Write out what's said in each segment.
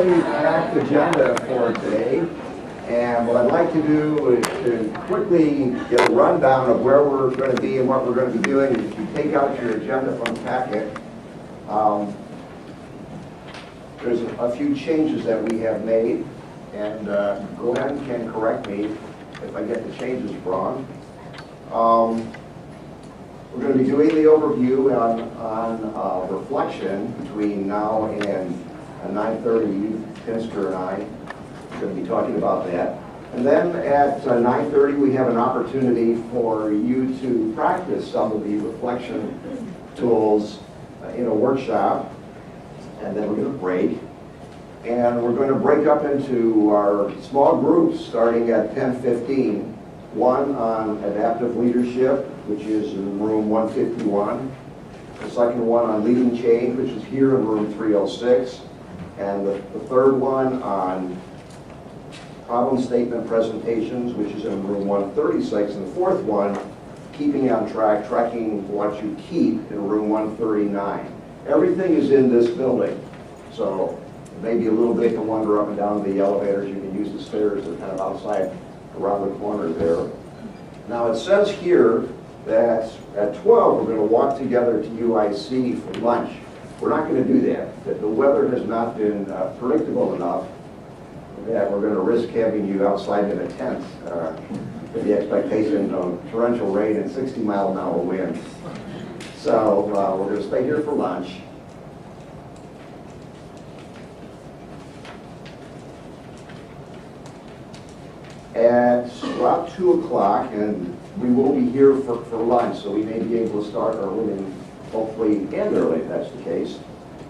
fairly packed agenda for today, and what I'd like to do is to quickly get a rundown of where we're going to be and what we're going to be doing. If you take out your agenda from the packet, there's a few changes that we have made, and Glenn can correct me if I get the changes wrong. We're going to be doing the overview on reflection between now and 9:30. Pinsker and I are going to be talking about that. And then at 9:30 we have an opportunity for you to practice some of the reflection tools in a workshop. And then we're going to break. And we're going to break up into our small groups starting at 10:15. One on adaptive leadership, which is in room 151. The second one on leading change, which is here in room 306. And the third one on problem statement presentations, which is in room 136. And the fourth one, keeping on track, tracking what you keep, in room 139. Everything is in this building. So maybe a little bit to wander up and down the elevators. You can use the stairs. They're kind of outside around the corner there. Now it says here that at 12 we're going to walk together to UIC for lunch. We're not going to do that. The weather has not been predictable enough that we're going to risk having you outside in a tent with the expectation of torrential rain and 60-mile-an-hour winds. So we're going to stay here for lunch. At about 2 o'clock, and we will be here for lunch, so we may be able to start early and hopefully end early if that's the case.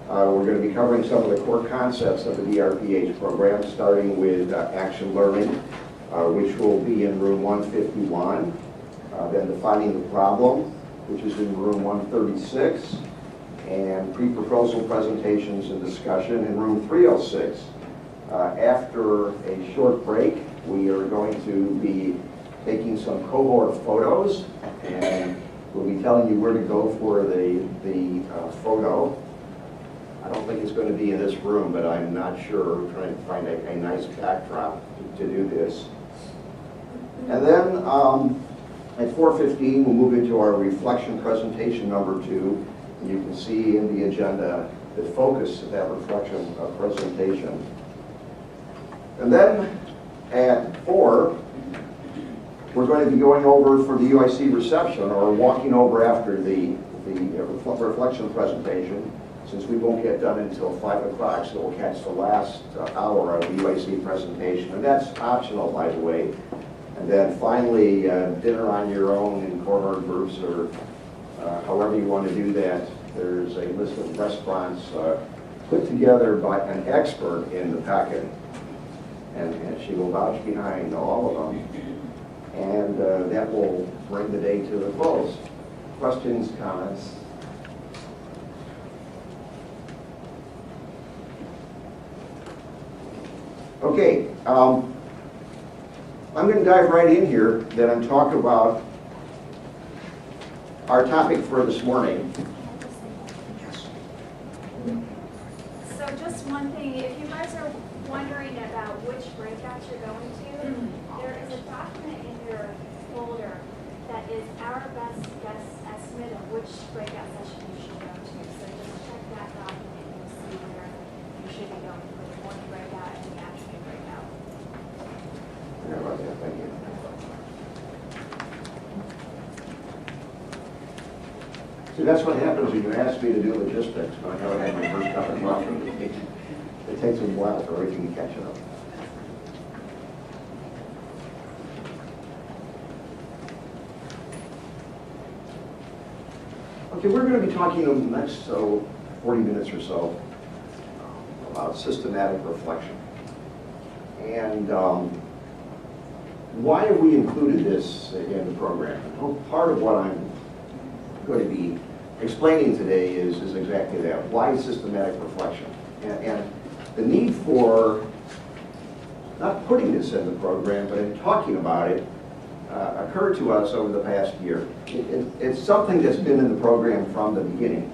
We're going to be covering some of the core concepts of the DrPH program, starting with action learning, which will be in room 151, then defining the problem, which is in room 136, and pre-proposal presentations and discussion in room 306. After a short break, we are going to be taking some cohort photos, and we'll be telling you where to go for the photo. I don't think it's going to be in this room, but I'm not sure. We're trying to find a nice backdrop to do this. And then at 4:15, we'll move into our reflection presentation number 2. And you can see in the agenda the focus of that reflection presentation. And then at 4, we're going to be going over for the UIC reception, or walking over after the reflection presentation, since we won't get done until 5 o'clock, so we'll catch the last hour of the UIC presentation. And that's optional, by the way. And then finally, dinner on your own in cohort groups, or however you want to do that. There's a list of restaurants put together by an expert in the packet. And she will vouch behind all of them. And that will bring the day to a close. Questions, comments? Okay, I'm going to dive right in here then and talk about our topic for this morning. So just one thing, if you guys are wondering about which breakouts you're going to, there is a document in your folder that is our best guess estimate of which breakout session you should go to. So just check that document and you'll see where you should be going for the morning breakout and the afternoon breakout. Yeah, right, yeah, thank you. See, that's what happens when you ask me to do logistics. When I haven't had my first cup of coffee. It takes a while for everything to catch up. Okay, we're going to be talking in the next 40 minutes or so about systematic reflection. And why have we included this in the program? Well, part of what I'm going to be explaining today is exactly that. Why systematic reflection? And the need for not putting this in the program, but in talking about it, occurred to us over the past year. It's something that's been in the program from the beginning.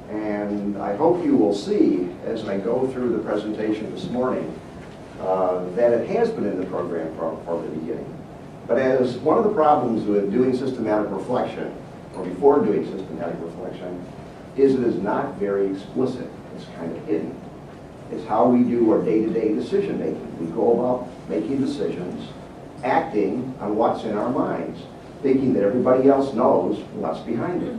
And I hope you will see, as I go through the presentation this morning, that it has been in the program from the beginning. But as one of the problems with doing systematic reflection, or before doing systematic reflection, is it is not very explicit. It's kind of hidden. It's how we do our day-to-day decision making. We go about making decisions, acting on what's in our minds, thinking that everybody else knows what's behind it.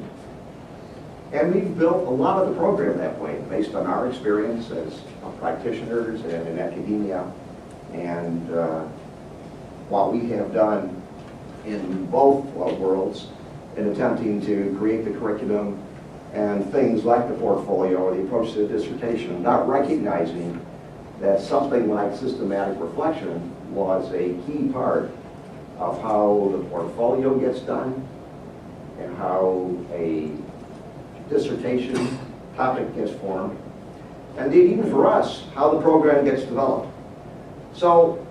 And we've built a lot of the program that way, based on our experience as practitioners and in academia, and what we have done in both worlds in attempting to create the curriculum and things like the portfolio or the approach to the dissertation, not recognizing that something like systematic reflection was a key part of how the portfolio gets done and how a dissertation topic gets formed, and indeed even for us, how the program gets developed. So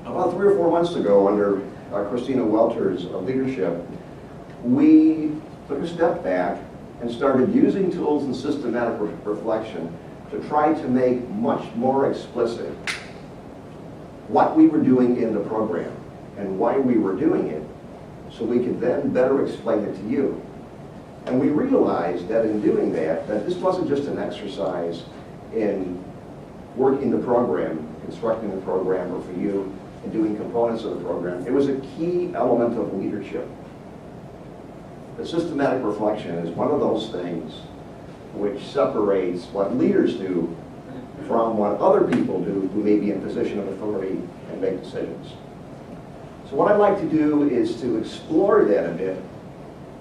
about 3 or 4 months ago, under Christina Welter's leadership, we took a step back and started using tools in systematic reflection to try to make much more explicit what we were doing in the program and why we were doing it, so we could then better explain it to you. And we realized that in doing that this wasn't just an exercise in working the program, constructing the program, or for you in doing components of the program. It was a key element of leadership. The systematic reflection is one of those things which separates what leaders do from what other people do who may be in a position of authority and make decisions. So what I'd like to do is to explore that a bit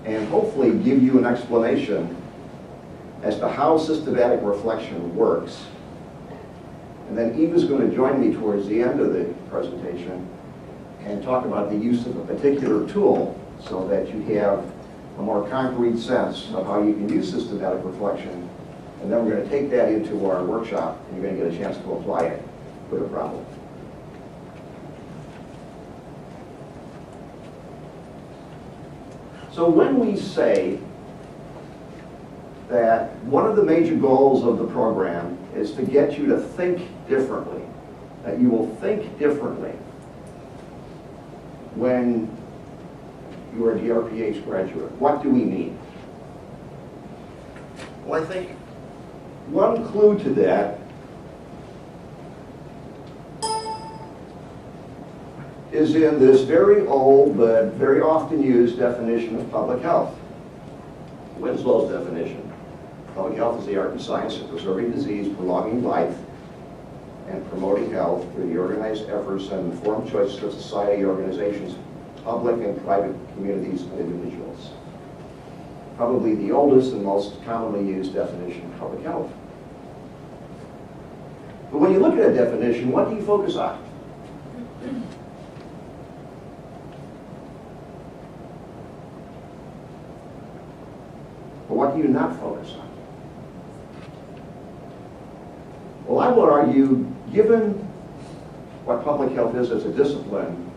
and hopefully give you an explanation as to how systematic reflection works. And then Eva's going to join me towards the end of the presentation and talk about the use of a particular tool so that you have a more concrete sense of how you can use systematic reflection. And then we're going to take that into our workshop, and you're going to get a chance to apply it with a problem. So when we say that one of the major goals of the program is to get you to think differently, that you will think differently when you are a DrPH graduate, what do we mean? Well, I think one clue to that is in this very old but very often used definition of public health. Winslow's definition. Public health is the art and science of preserving disease, prolonging life, and promoting health through the organized efforts and informed choices of society, organizations, public and private communities, and individuals. Probably the oldest and most commonly used definition of public health. But when you look at a definition, what do you focus on? But what do you not focus on? Well, I would argue, given what public health is as a discipline,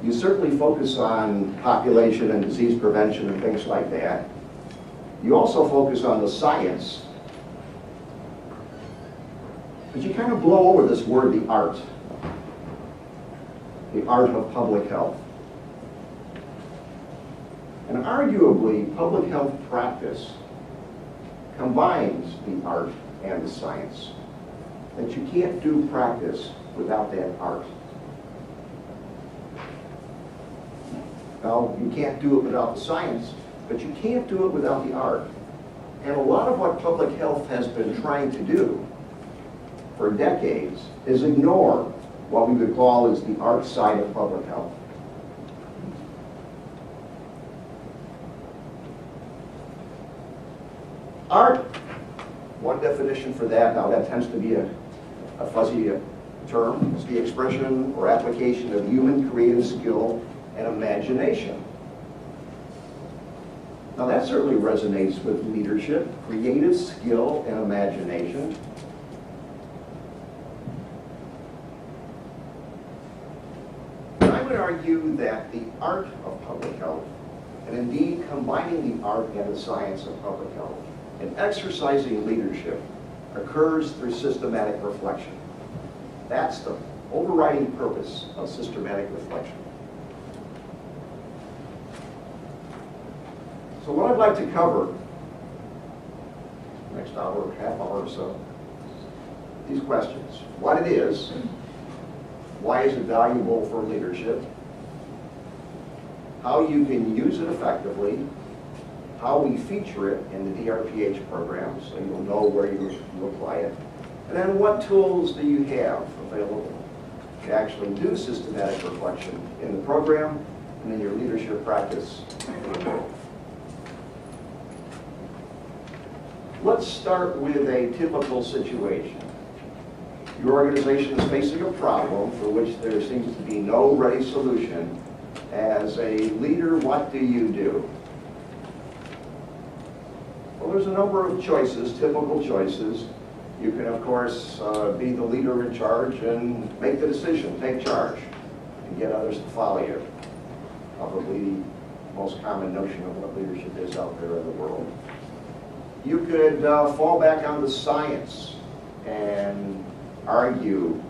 you certainly focus on population and disease prevention and things like that. You also focus on the science, but you kind of blow over this word, the art of public health. And arguably, public health practice combines the art and the science. That you can't do practice without that art. Now, you can't do it without the science, but you can't do it without the art. And a lot of what public health has been trying to do for decades is ignore what we would call as the art side of public health. Art, one definition for that, now that tends to be a fuzzy term, is the expression or application of human creative skill and imagination. Now that certainly resonates with leadership, creative skill and imagination. I would argue that the art of public health, and indeed combining the art and the science of public health, And exercising leadership occurs through systematic reflection. That's the overriding purpose of systematic reflection. So what I'd like to cover next hour, half hour or so, these questions. What it is, why is it valuable for leadership, how you can use it effectively, how we feature it in the DrPH program, so you'll know where you apply it, and then what tools do you have available to actually do systematic reflection in the program and in your leadership practice. Let's start with a typical situation. Your organization is facing a problem for which there seems to be no ready solution. As a leader, what do you do? Well, there's a number of choices, typical choices. You can, of course, be the leader in charge and make the decision, take charge, and get others to follow you. Probably the most common notion of what leadership is out there in the world. You could fall back on the science and argue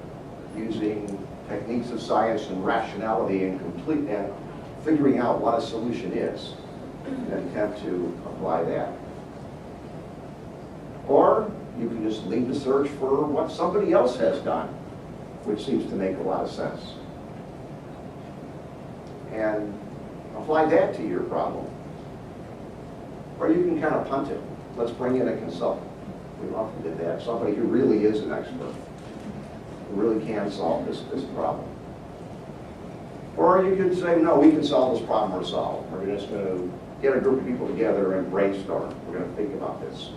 using techniques of science and rationality and figuring out what a solution is and attempt to apply that. Or you can just lead the search for what somebody else has done, which seems to make a lot of sense, and apply that to your problem. Or you can kind of punt it. Let's bring in a consultant. We often did that. Somebody who really is an expert, who really can solve this problem. Or you could say, no, we can solve this problem ourselves. We're just going to get a group of people together and brainstorm. We're going to think about this.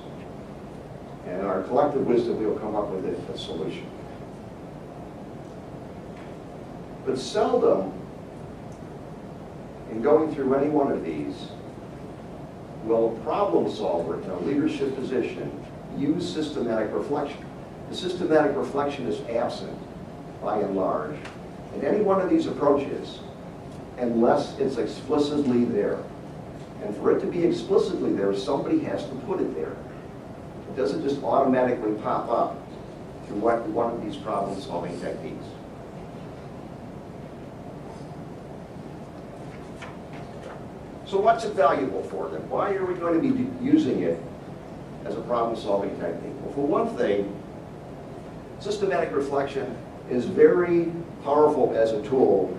And in our collective wisdom, we will come up with a solution. But seldom, in going through any one of these, will a problem solver in a leadership position use systematic reflection. The systematic reflection is absent, by and large, in any one of these approaches, unless it's explicitly there. And for it to be explicitly there, somebody has to put it there. It doesn't just automatically pop up through one of these problem-solving techniques. So what's it valuable for then? Why are we going to be using it as a problem-solving technique? Well, for one thing, systematic reflection is very powerful as a tool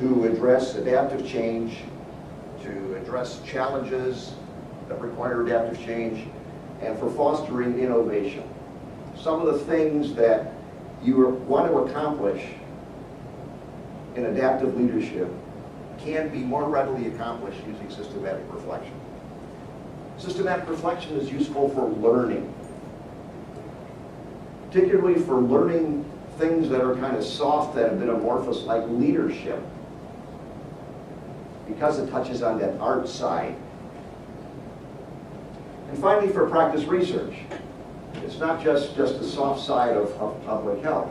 to address adaptive change, to address challenges that require adaptive change, and for fostering innovation. Some of the things that you want to accomplish in adaptive leadership can be more readily accomplished using systematic reflection. Systematic reflection is useful for learning, particularly for learning things that are kind of soft and a bit amorphous, like leadership, because it touches on that art side. And finally, for practice research. It's not just the soft side of public health.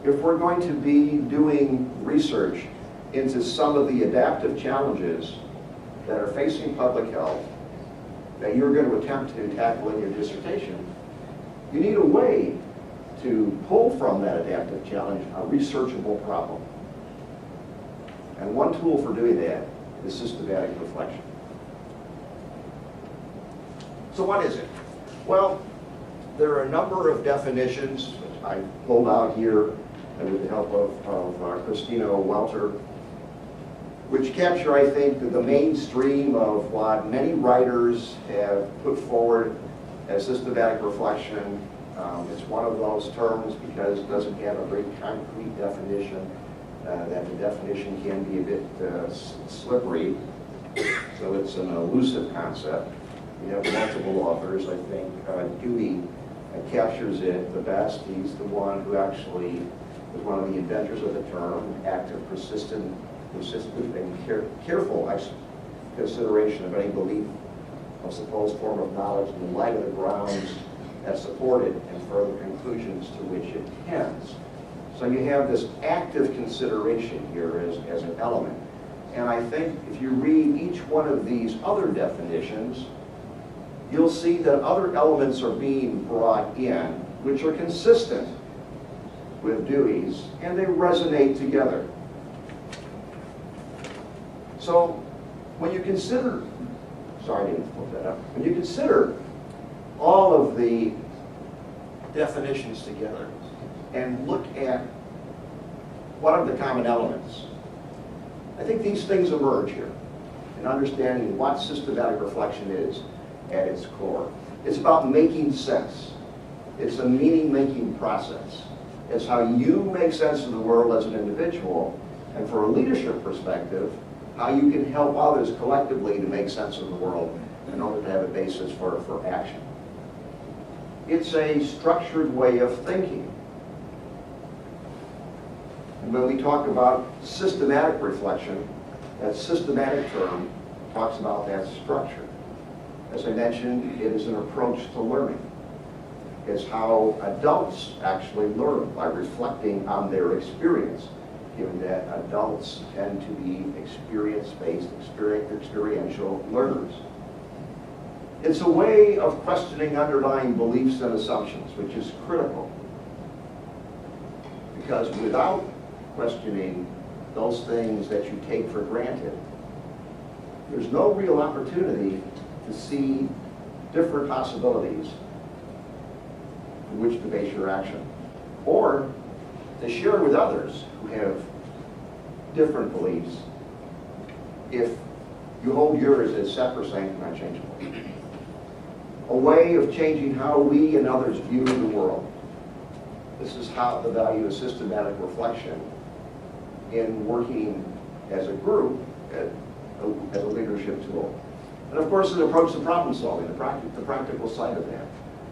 If we're going to be doing research into some of the adaptive challenges that are facing public health that you're going to attempt to tackle in your dissertation, you need a way to pull from that adaptive challenge a researchable problem. And one tool for doing that is systematic reflection. So what is it? Well, there are a number of definitions which I pulled out here with the help of Christina Welter, which capture, I think, the mainstream of what many writers have put forward as systematic reflection. It's one of those terms because it doesn't have a very concrete definition, that the definition can be a bit slippery, so it's an elusive concept. We have multiple authors. I think Dewey captures it the best. He's the one who actually was one of the inventors of the term, active, persistent, and careful consideration of any belief of supposed form of knowledge in the light of the grounds that support it and further conclusions to which it tends. So you have this active consideration here as an element. And I think if you read each one of these other definitions, you'll see that other elements are being brought in which are consistent with Dewey's, and they resonate together. So when you consider, sorry I didn't put that up, when you consider all of the definitions together and look at what are the common elements, I think these things emerge here in understanding what systematic reflection is at its core. It's about making sense. It's a meaning-making process. It's how you make sense of the world as an individual, and for a leadership perspective, how you can help others collectively to make sense of the world in order to have a basis for action. It's a structured way of thinking. And when we talk about systematic reflection, that systematic term talks about that structure. As I mentioned, it is an approach to learning. It's how adults actually learn, by reflecting on their experience, given that adults tend to be experience-based, experiential learners. It's a way of questioning underlying beliefs and assumptions, which is critical. Because without questioning those things that you take for granted, there's no real opportunity to see different possibilities in which to base your action, or to share with others who have different beliefs if you hold yours as sacrosanct and unchangeable. A way of changing how we and others view the world. This is how the value of systematic reflection in working as a group, as a leadership tool. And of course, an approach to problem solving, the practical side of that.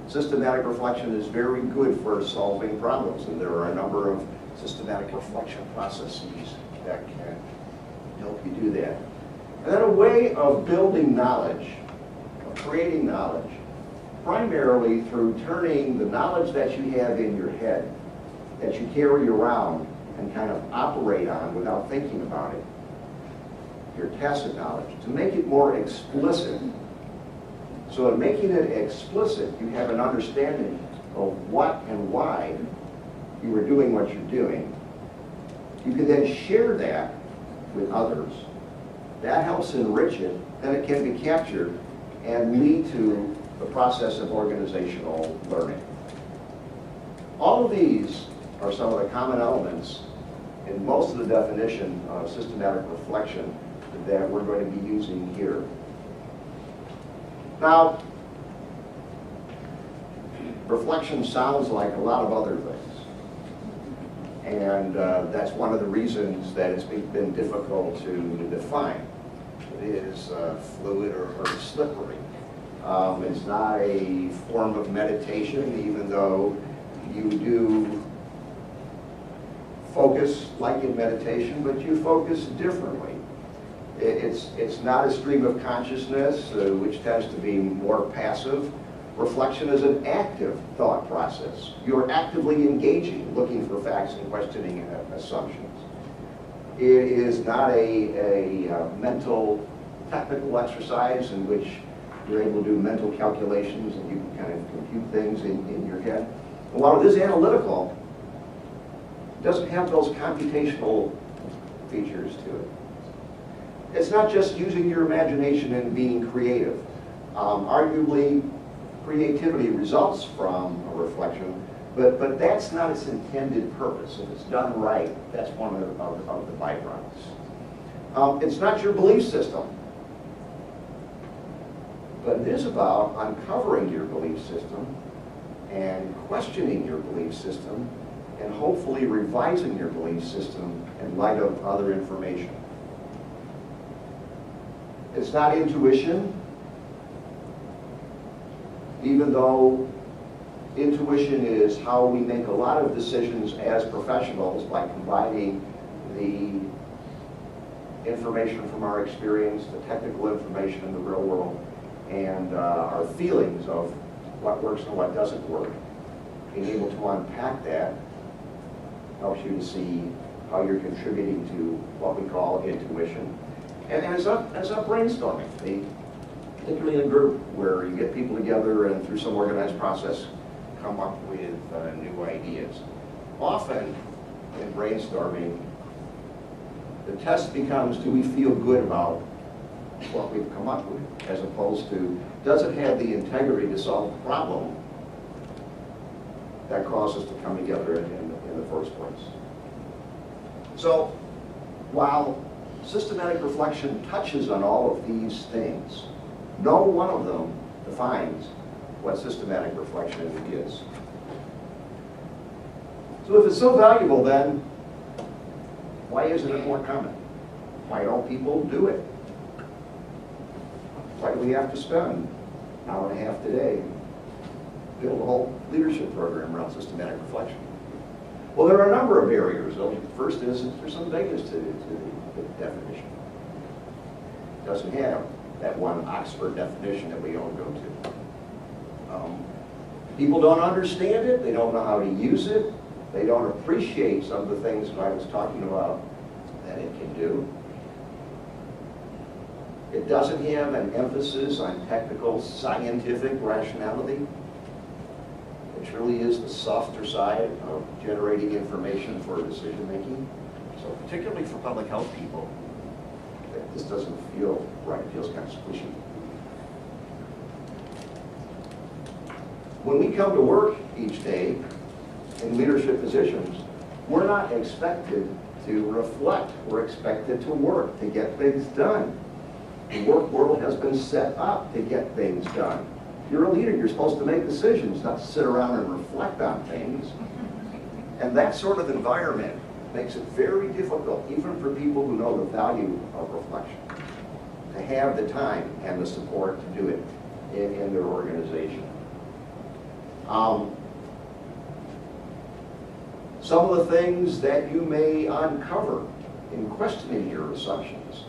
Systematic reflection is very good for solving problems, and there are a number of systematic reflection processes that can help you do that. And then a way of building knowledge, of creating knowledge, primarily through turning the knowledge that you have in your head, that you carry around and kind of operate on without thinking about it, your tacit knowledge, to make it more explicit. So in making it explicit, you have an understanding of what and why you are doing what you're doing. You can then share that with others. That helps enrich it, then it can be captured and lead to the process of organizational learning. All of these are some of the common elements in most of the definition of systematic reflection that we're going to be using here. Now, reflection sounds like a lot of other things. And that's one of the reasons that it's been difficult to define. It is fluid or slippery. It's not a form of meditation, even though you do focus like in meditation, but you focus differently. It's not a stream of consciousness, which tends to be more passive. Reflection is an active thought process. You're actively engaging, looking for facts and questioning assumptions. It is not a mental, technical exercise in which you're able to do mental calculations and you can kind of compute things in your head. And while it is analytical, it doesn't have those computational features to it. It's not just using your imagination and being creative. Arguably, creativity results from a reflection, but that's not its intended purpose. If it's done right, that's one of the byproducts. It's not your belief system, but it is about uncovering your belief system and questioning your belief system and hopefully revising your belief system in light of other information. It's not intuition, even though intuition is how we make a lot of decisions as professionals by combining the information from our experience, the technical information in the real world, and our feelings of what works and what doesn't work. Being able to unpack that helps you to see how you're contributing to what we call intuition. And it's up brainstorming. The particularly in a group where you get people together and through some organized process come up with new ideas. Often in brainstorming, the test becomes, do we feel good about what we've come up with, as opposed to, does it have the integrity to solve the problem that caused us to come together in the first place. So while systematic reflection touches on all of these things, no one of them defines what systematic reflection is. So if it's so valuable, then why isn't it more common? Why don't people do it? Why do we have to spend an hour and a half today and build a whole leadership program around systematic reflection? Well, there are a number of barriers. The first is there's some vagueness to the definition. It doesn't have that one Oxford definition that we all go to. People don't understand it. They don't know how to use it. They don't appreciate some of the things that I was talking about that it can do. It doesn't have an emphasis on technical, scientific rationality, which really is the softer side of generating information for decision making. So particularly for public health people, this doesn't feel right. It feels kind of squishy. When we come to work each day in leadership positions, we're not expected to reflect. We're expected to work, to get things done. The work world has been set up to get things done. You're a leader, you're supposed to make decisions, not to sit around and reflect on things. And that sort of environment makes it very difficult, even for people who know the value of reflection, to have the time and the support to do it in their organization. Some of the things that you may uncover in questioning your assumptions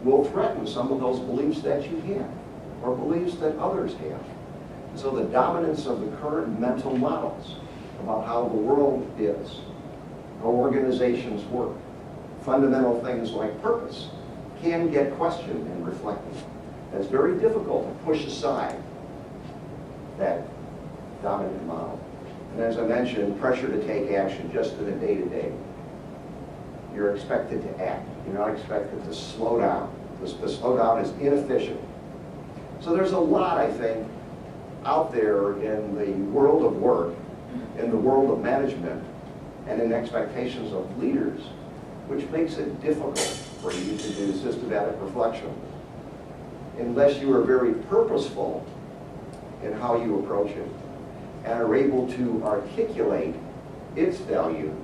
will threaten some of those beliefs that you have, or beliefs that others have. So the dominance of the current mental models about how the world is, how organizations work, fundamental things like purpose, can get questioned and reflected. It's very difficult to push aside that dominant model. And as I mentioned, pressure to take action just in the day-to-day. You're expected to act. You're not expected to slow down. The slow down is inefficient. So there's a lot, I think, out there in the world of work, in the world of management, and in expectations of leaders, which makes it difficult for you to do systematic reflection unless you are very purposeful in how you approach it and are able to articulate its value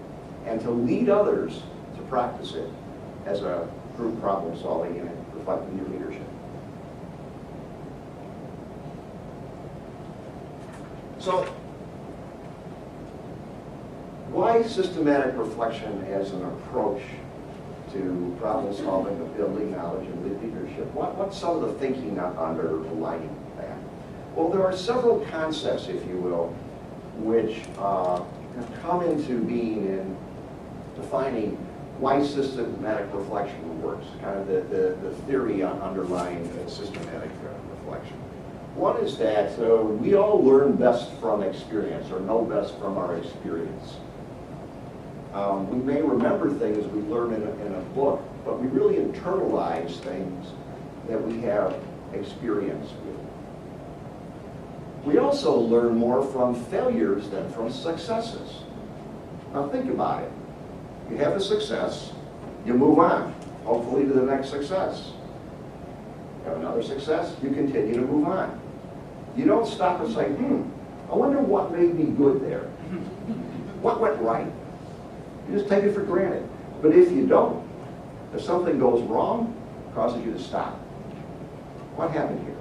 and to lead others to practice it as a group problem solving and reflecting your leadership. So, why systematic reflection as an approach to problem solving and building knowledge and leadership? What's some of the thinking underlying that? Well, there are several concepts, if you will, which have come into being in defining why systematic reflection works, kind of the theory underlying systematic reflection. One is that we all learn best from experience, or know best from our experience. We may remember things we learn in a book, but we really internalize things that we have experience with. We also learn more from failures than from successes. Now think about it. You have a success, you move on, hopefully to the next success. You have another success, you continue to move on. You don't stop and say, I wonder what made me good there. What went right? You just take it for granted. But if you don't, if something goes wrong, it causes you to stop. What happened here?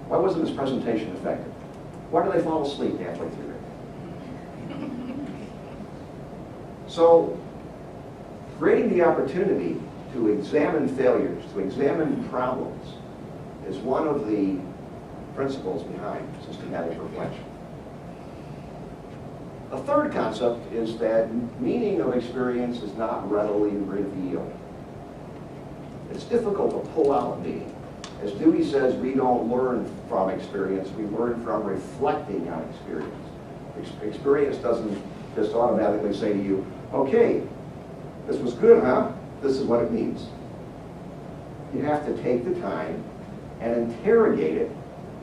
Why wasn't this presentation effective? Why did I fall asleep halfway through it? So, creating the opportunity to examine failures, to examine problems, is one of the principles behind systematic reflection. A third concept is that meaning of experience is not readily revealed. It's difficult to pull out me. As Dewey says, we don't learn from experience, we learn from reflecting on experience. Experience doesn't just automatically say to you, okay, this was good, huh? This is what it means. You have to take the time and interrogate it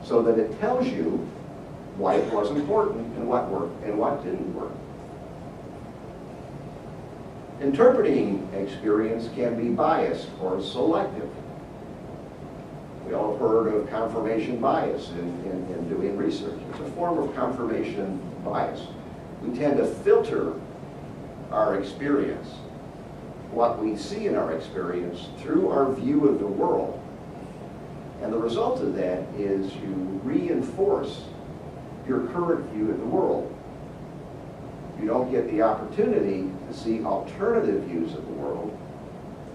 so that it tells you why it was important and what worked and what didn't work. Interpreting experience can be biased or selective. We all have heard of confirmation bias in doing research. It's a form of confirmation bias. We tend to filter our experience, what we see in our experience, through our view of the world. And the result of that is you reinforce your current view of the world. You don't get the opportunity to see alternative views of the world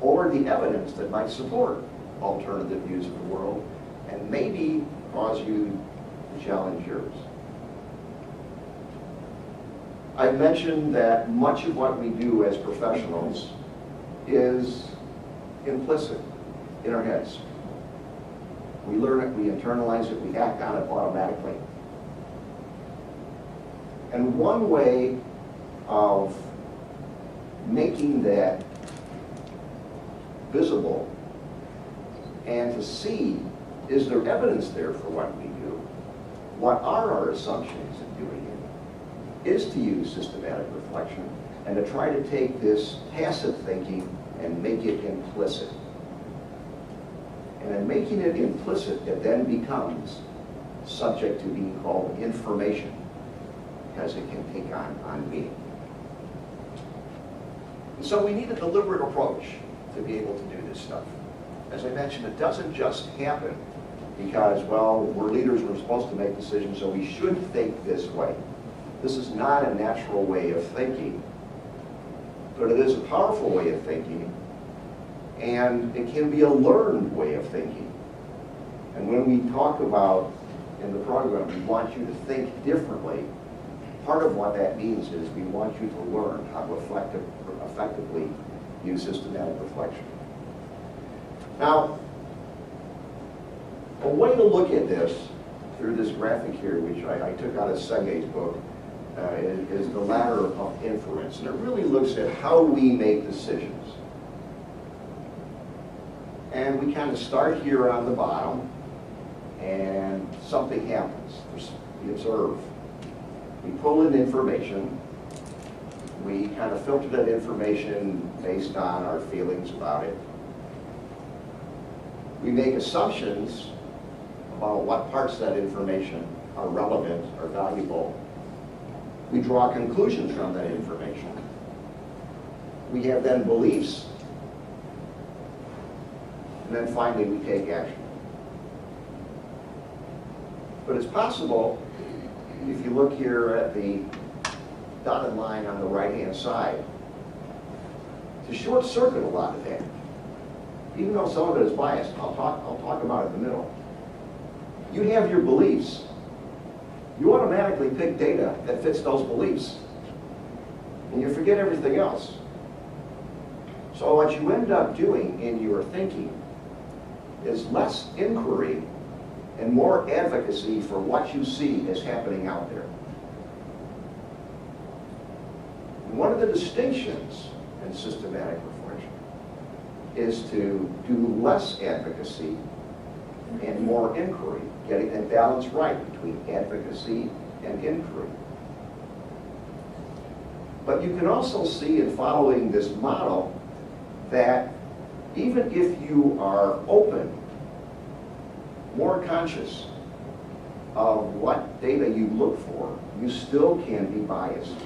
or the evidence that might support alternative views of the world and maybe cause you to challenge yours. I've mentioned that much of what we do as professionals is implicit in our heads. We learn it, we internalize it, we act on it automatically. And one way of making that visible and to see, is there evidence there for what we do? What are our assumptions in doing it? Is to use systematic reflection and to try to take this tacit thinking and make it implicit. And in making it implicit, it then becomes subject to being called information, because it can take on meaning. And so we need a deliberate approach to be able to do this stuff. As I mentioned, it doesn't just happen because, well, we're leaders, we're supposed to make decisions, so we should think this way. This is not a natural way of thinking, but it is a powerful way of thinking, and it can be a learned way of thinking. And when we talk about, in the program, we want you to think differently, part of what that means is we want you to learn how to effectively use systematic reflection. Now, a way to look at this through this graphic here, which I took out of Sege's book, is the ladder of inference. And it really looks at how we make decisions. And we kind of start here on the bottom, and something happens. We observe. We pull in information. We kind of filter that information based on our feelings about it. We make assumptions about what parts of that information are relevant or valuable. We draw conclusions from that information. We have then beliefs. And then finally we take action. But it's possible, if you look here at the dotted line on the right-hand side, to short-circuit a lot of that. Even though some of it is biased, I'll talk about it in the middle. You have your beliefs. You automatically pick data that fits those beliefs. And you forget everything else. So what you end up doing in your thinking is less inquiry and more advocacy for what you see is happening out there. And one of the distinctions in systematic reflection is to do less advocacy and more inquiry, getting that balance right between advocacy and inquiry. But you can also see in following this model that even if you are open, more conscious of what data you look for, you still can be biased.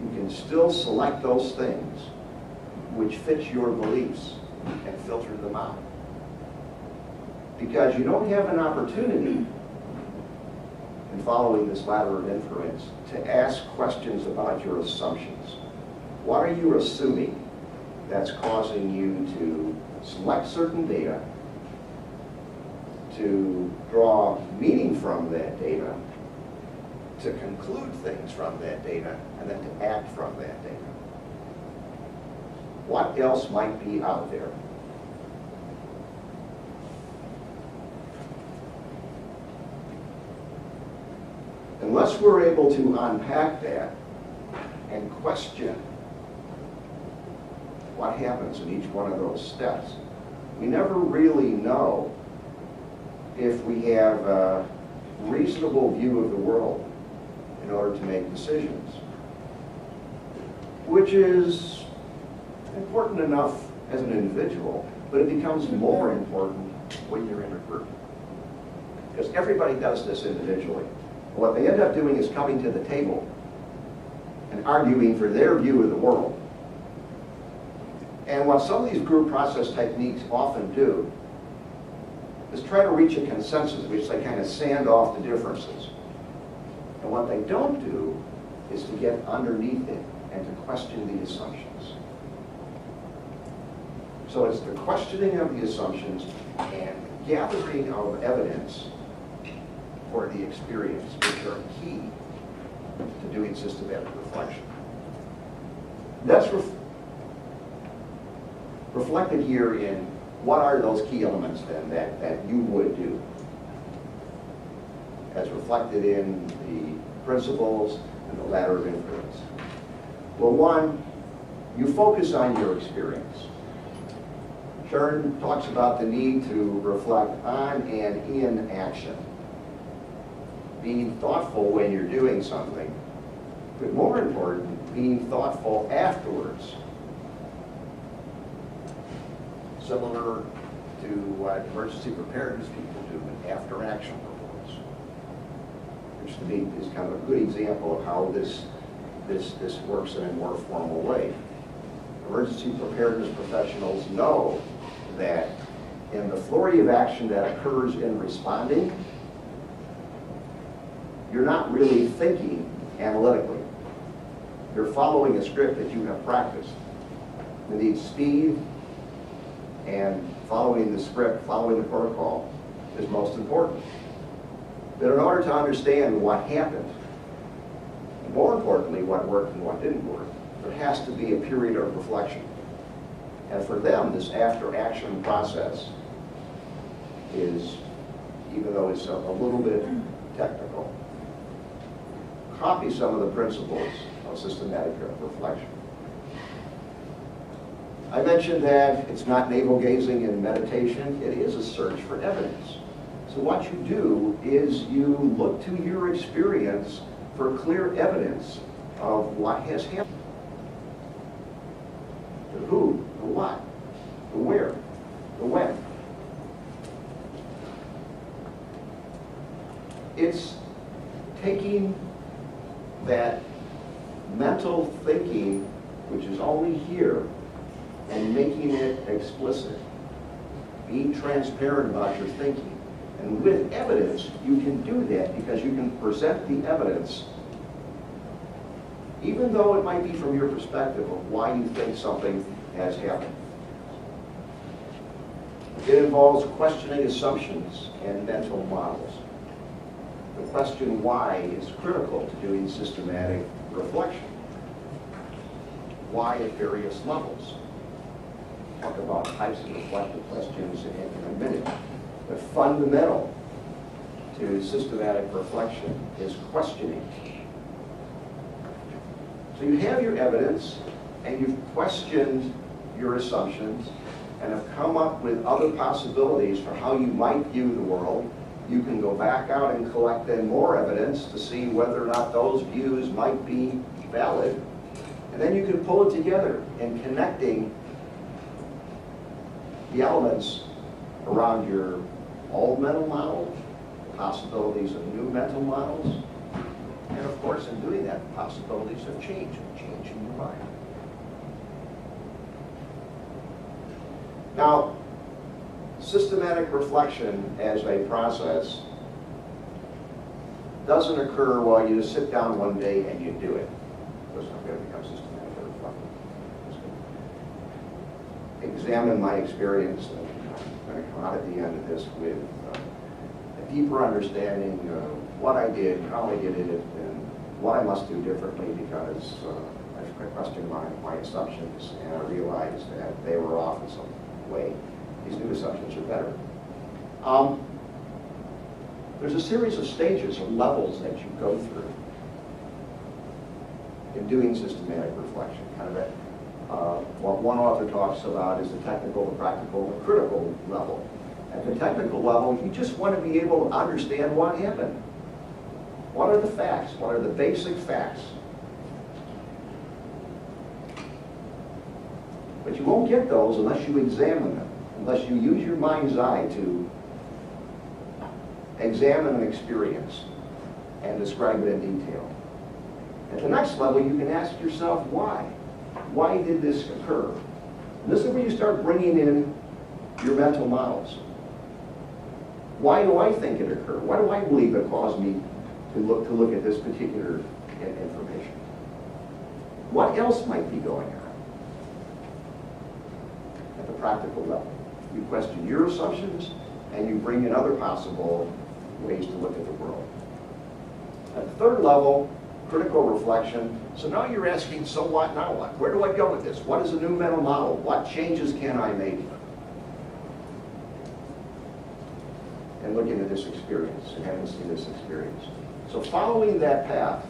You can still select those things which fit your beliefs and filter them out. Because you don't have an opportunity in following this ladder of inference to ask questions about your assumptions. What are you assuming that's causing you to select certain data, to draw meaning from that data, to conclude things from that data, and then to act from that data? what else might be out there. Unless we're able to unpack that and question what happens in each one of those steps, we never really know if we have a reasonable view of the world in order to make decisions, which is important enough as an individual, but it becomes more important when you're in a group. Because everybody does this individually. What they end up doing is coming to the table and arguing for their view of the world. And what some of these group process techniques often do is try to reach a consensus, which they kind of sand off the differences. And what they don't do is to get underneath it and to question the assumptions. So it's the questioning of the assumptions and gathering of evidence for the experience, which are key to doing systematic reflection. That's reflected here in what are those key elements then that you would do, as reflected in the principles and the ladder of influence. Well, one, you focus on your experience. Sharon talks about the need to reflect on and in action. Being thoughtful when you're doing something, but more important, being thoughtful afterwards. Similar to what emergency preparedness people do in after-action reports, which to me is kind of a good example of how this works in a more formal way. Emergency preparedness professionals know that in the flurry of action that occurs in responding, you're not really thinking analytically. You're following a script that you have practiced. Indeed, speed and following the script, following the protocol is most important. But in order to understand what happened, and more importantly, what worked and what didn't work, there has to be a period of reflection. And for them, this after-action process is, even though it's a little bit technical, copy some of the principles of systematic reflection. I mentioned that it's not navel-gazing in meditation, it is a search for evidence. So what you do is you look to your experience for clear evidence of what has happened. The who, the what, the where, the when. It's taking that mental thinking, which is only here, and making it explicit. Being transparent about your thinking. And with evidence, you can do that because you can present the evidence, even though it might be from your perspective of why you think something has happened. It involves questioning assumptions and mental models. The question why is critical to doing systematic reflection. Why at various levels. Talk about types of reflective questions in a minute. But fundamental to systematic reflection is questioning. So you have your evidence, and you've questioned your assumptions, and have come up with other possibilities for how you might view the world. You can go back out and collect then more evidence to see whether or not those views might be valid. And then you can pull it together in connecting the elements around your old mental model, possibilities of new mental models, and of course in doing that, possibilities of change in your mind. Now, systematic reflection as a process doesn't occur while you just sit down one day and you do it. It's not going to become systematic reflection. Examine my experience, and I'm going to come out at the end of this with a deeper understanding of what I did, how I did it, and what I must do differently because I questioned my assumptions, and I realized that they were off in some way. These new assumptions are better. There's a series of stages or levels that you go through in doing systematic reflection. Kind of what one author talks about is the technical, the practical, the critical level. At the technical level, you just want to be able to understand what happened. What are the facts? What are the basic facts? But you won't get those unless you examine them, unless you use your mind's eye to examine an experience and describe it in detail. At the next level, you can ask yourself, why? Why did this occur? And this is where you start bringing in your mental models. Why do I think it occurred? Why do I believe it caused me to look at this particular information? What else might be going on? At the practical level, you question your assumptions and you bring in other possible ways to look at the world. At the third level, critical reflection. So now you're asking, so what, now what? Where do I go with this? What is a new mental model? What changes can I make? And looking at this experience and having seen this experience. So following that path,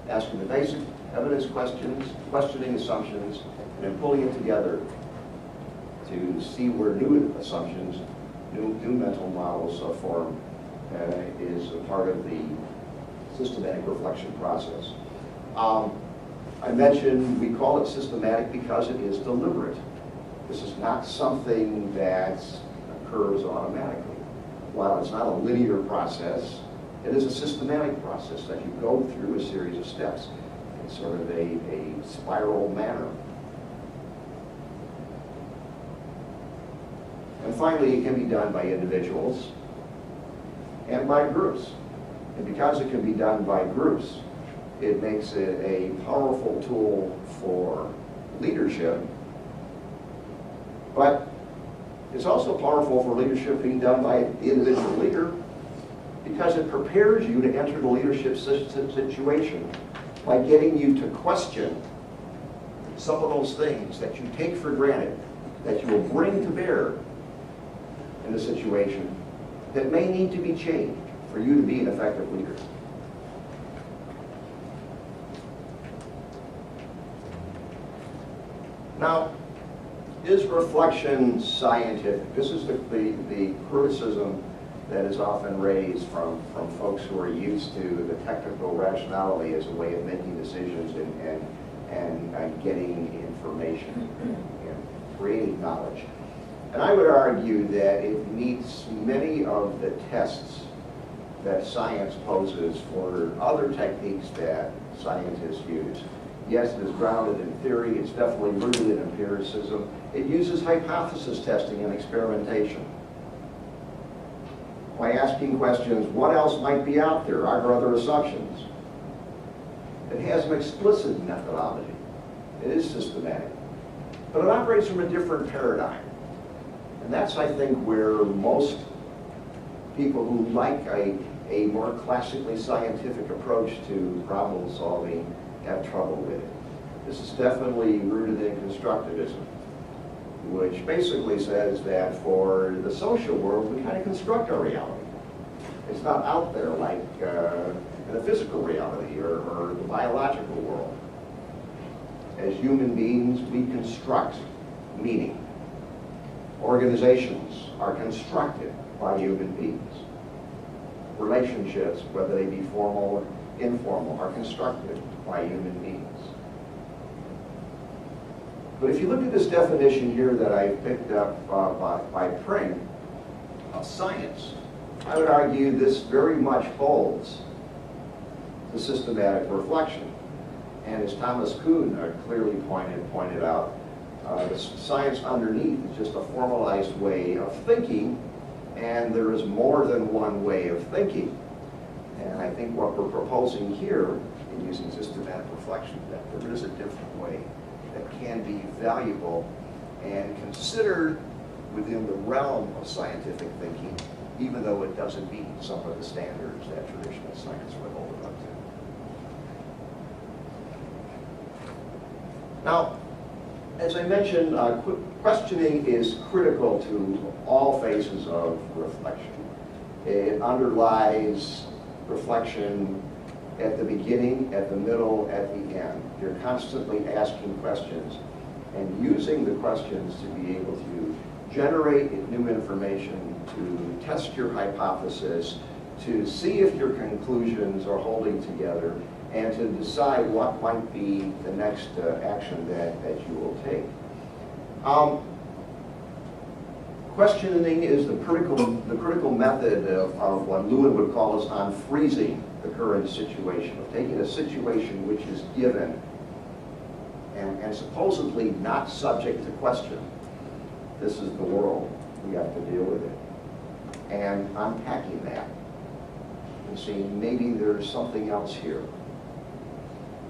asking the basic evidence questions, questioning assumptions, and then pulling it together to see where new assumptions, new mental models form is a part of the systematic reflection process. I mentioned we call it systematic because it is deliberate. This is not something that occurs automatically. While it's not a linear process, it is a systematic process that you go through a series of steps in sort of a spiral manner. And finally, it can be done by individuals and by groups. And because it can be done by groups, it makes it a powerful tool for leadership. But it's also powerful for leadership being done by the individual leader because it prepares you to enter the leadership situation by getting you to question some of those things that you take for granted, that you will bring to bear in the situation that may need to be changed for you to be an effective leader. Now, is reflection scientific? This is the criticism that is often raised from folks who are used to the technical rationality as a way of making decisions and getting information and creating knowledge. And I would argue that it meets many of the tests that science poses for other techniques that scientists use. Yes, it is grounded in theory. It's definitely rooted in empiricism. It uses hypothesis testing and experimentation. By asking questions, what else might be out there? Are there other assumptions? It has an explicit methodology. It is systematic. But it operates from a different paradigm. And that's, I think, where most people who like a more classically scientific approach to problem solving have trouble with it. This is definitely rooted in constructivism, which basically says that for the social world, we kind of construct our reality. It's not out there like in the physical reality or the biological world. As human beings, we construct meaning. Organizations are constructed by human beings. Relationships, whether they be formal or informal, are constructed by human beings. But if you look at this definition here that I picked up by Pring of science, I would argue this very much holds the systematic reflection. And as Thomas Kuhn clearly pointed out, the science underneath is just a formalized way of thinking, and there is more than one way of thinking. And I think what we're proposing here in using systematic reflection, that there is a different way that can be valuable and considered within the realm of scientific thinking, even though it doesn't meet some of the standards that traditional science would hold it up to. Now, as I mentioned, questioning is critical to all phases of reflection. It underlies reflection at the beginning, at the middle, at the end. You're constantly asking questions and using the questions to be able to generate new information, to test your hypothesis, to see if your conclusions are holding together, and to decide what might be the next action that you will take. Questioning is the critical method of what Lewin would call as unfreezing the current situation, of taking a situation which is given and supposedly not subject to question. This is the world, we have to deal with it. And unpacking that and seeing maybe there's something else here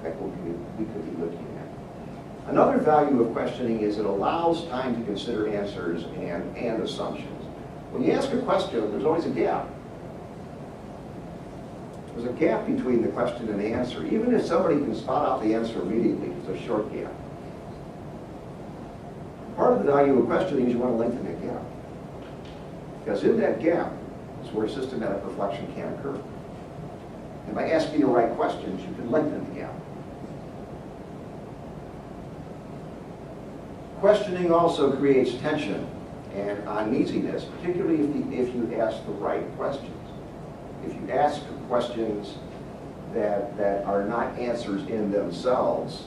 that we could be looking at. Another value of questioning is it allows time to consider answers and assumptions. When you ask a question, there's always a gap. There's a gap between the question and the answer. Even if somebody can spot out the answer immediately, it's a short gap. Part of the value of questioning is you want to lengthen that gap. Because in that gap is where systematic reflection can occur. And by asking the right questions, you can lengthen the gap. Questioning also creates tension and uneasiness, particularly if you ask the right questions. If you ask questions that are not answers in themselves,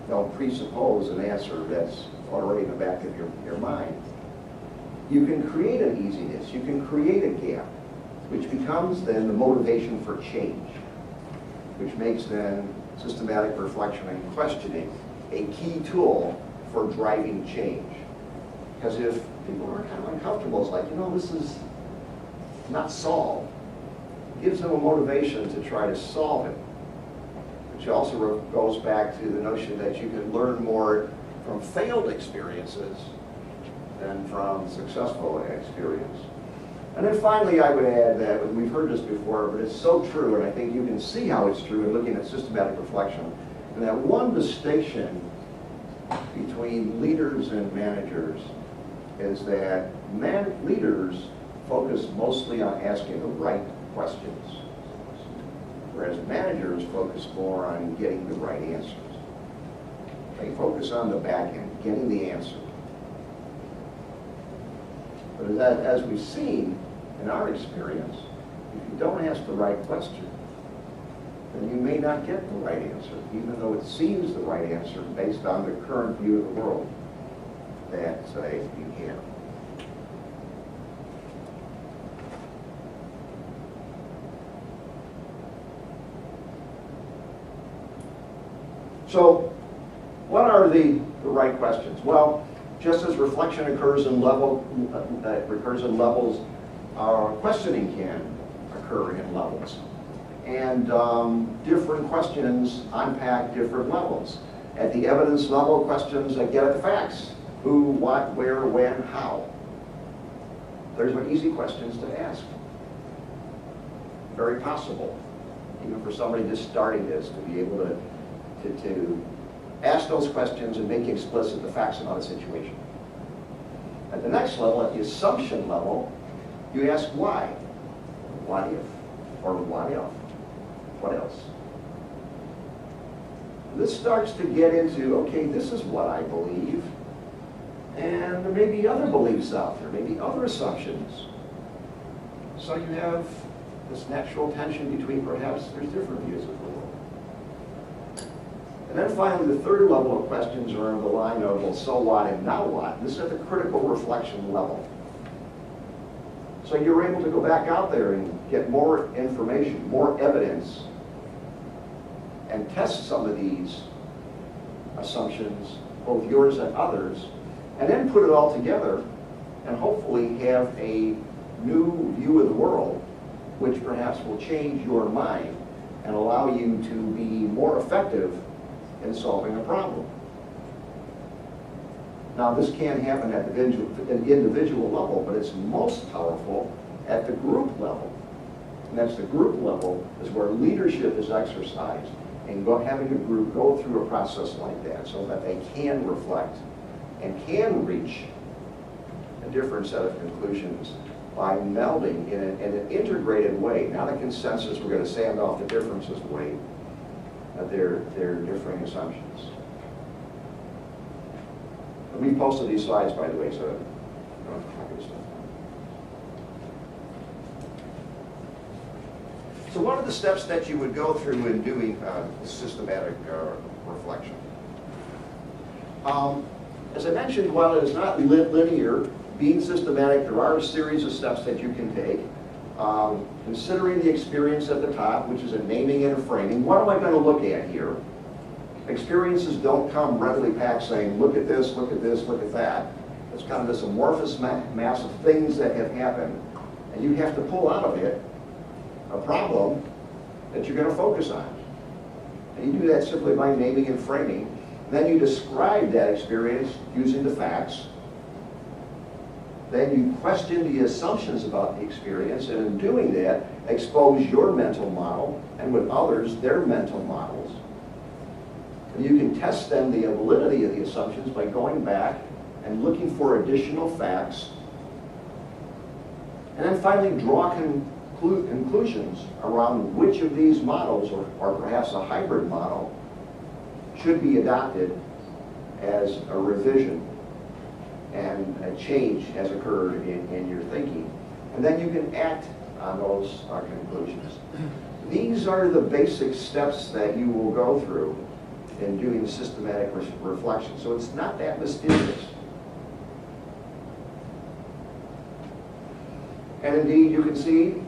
don't presuppose an answer that's already in the back of your mind, you can create an uneasiness, you can create a gap, which becomes then the motivation for change, which makes then systematic reflection and questioning a key tool for driving change. Because if people are kind of uncomfortable, it's like, this is not solved. It gives them a motivation to try to solve it. Which also goes back to the notion that you can learn more from failed experiences than from successful experience. And then finally, I would add that, and we've heard this before, but it's so true, and I think you can see how it's true in looking at systematic reflection, and that one distinction between leaders and managers is that leaders focus mostly on asking the right questions, whereas managers focus more on getting the right answers. They focus on the back end, getting the answer. But as we've seen in our experience, if you don't ask the right question, then you may not get the right answer, even though it seems the right answer based on the current view of the world that you have. So, what are the right questions? Well, just as reflection occurs in levels, questioning can occur in levels. And different questions unpack different levels. At the evidence level, questions that get at the facts. Who, what, where, when, how. Those are easy questions to ask. Very possible, even for somebody just starting this, to be able to ask those questions and make explicit the facts about a situation. At the next level, at the assumption level, you ask why. What if? Or what if? What else? This starts to get into, okay, this is what I believe, and there may be other beliefs out there, maybe other assumptions. So you have this natural tension between perhaps there's different views of the world. And then finally, the third level of questions are on the line of, well, so what and now what? This is at the critical reflection level. So you're able to go back out there and get more information, more evidence, and test some of these assumptions, both yours and others, and then put it all together and hopefully have a new view of the world, which perhaps will change your mind and allow you to be more effective in solving a problem. Now, this can happen at the individual level, but it's most powerful at the group level. And that's the group level is where leadership is exercised and having a group go through a process like that so that they can reflect and can reach a different set of conclusions by melding in an integrated way, not a consensus, we're going to sand off the differences way, their differing assumptions. We posted these slides, by the way, so I don't have to copy this stuff. So what are the steps that you would go through in doing systematic reflection? As I mentioned, while it is not linear, being systematic, there are a series of steps that you can take. Considering the experience at the top, which is a naming and a framing. What am I going to look at here? Experiences don't come readily packed saying, look at this, look at this, look at that. It's kind of this amorphous mass of things that have happened. And you have to pull out of it a problem that you're going to focus on. And you do that simply by naming and framing. Then you describe that experience using the facts. Then you question the assumptions about the experience, and in doing that, expose your mental model, and with others, their mental models. And you can test then the validity of the assumptions by going back and looking for additional facts. And then finally draw conclusions around which of these models, or perhaps a hybrid model, should be adopted as a revision and a change has occurred in your thinking. And then you can act on those conclusions. These are the basic steps that you will go through in doing systematic reflection. So it's not that mysterious. And indeed, you can see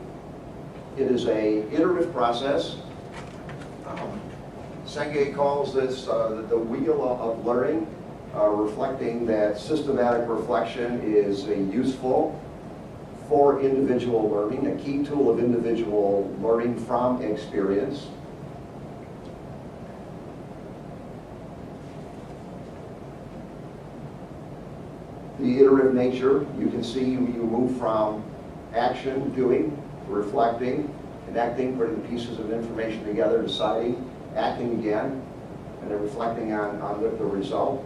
it is an iterative process. Senge calls this the wheel of learning, reflecting that systematic reflection is useful for individual learning, a key tool of individual learning from experience. The iterative nature, you can see you move from action, doing, reflecting, connecting, putting the pieces of information together, deciding, acting again, and then reflecting on the result.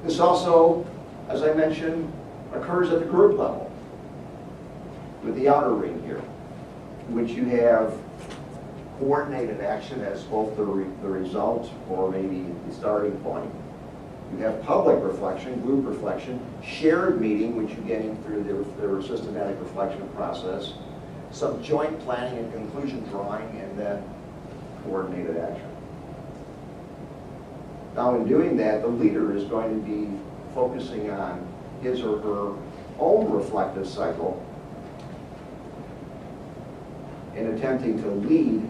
This also, as I mentioned, occurs at the group level with the outer ring here, which you have coordinated action as both the result or maybe the starting point. You have public reflection, group reflection, shared meeting, which you gain through their systematic reflection process, some joint planning and conclusion drawing, and then coordinated action. Now in doing that, the leader is going to be focusing on his or her own reflective cycle in attempting to lead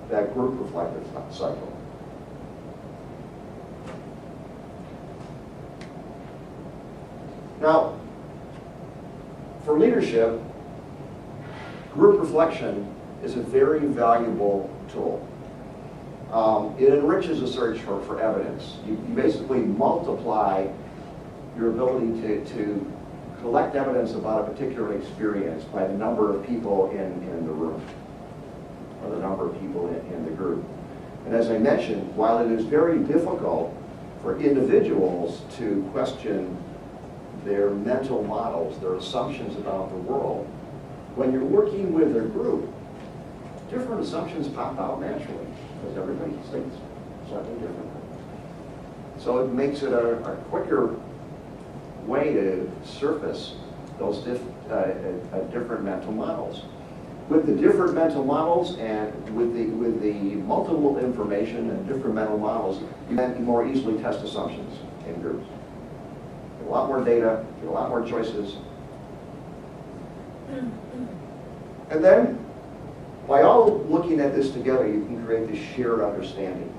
that group reflective cycle. Now, for leadership, group reflection is a very valuable tool. It enriches the search for evidence. You basically multiply your ability to collect evidence about a particular experience by the number of people in the room, or the number of people in the group. And as I mentioned, while it is very difficult for individuals to question their mental models, their assumptions about the world, when you're working with a group, different assumptions pop out naturally, because everybody thinks something different. So it makes it a quicker way to surface those different mental models. With the different mental models and with the multiple information and different mental models, you can more easily test assumptions in groups. Get a lot more data, get a lot more choices. And then, by all looking at this together, you can create this shared understanding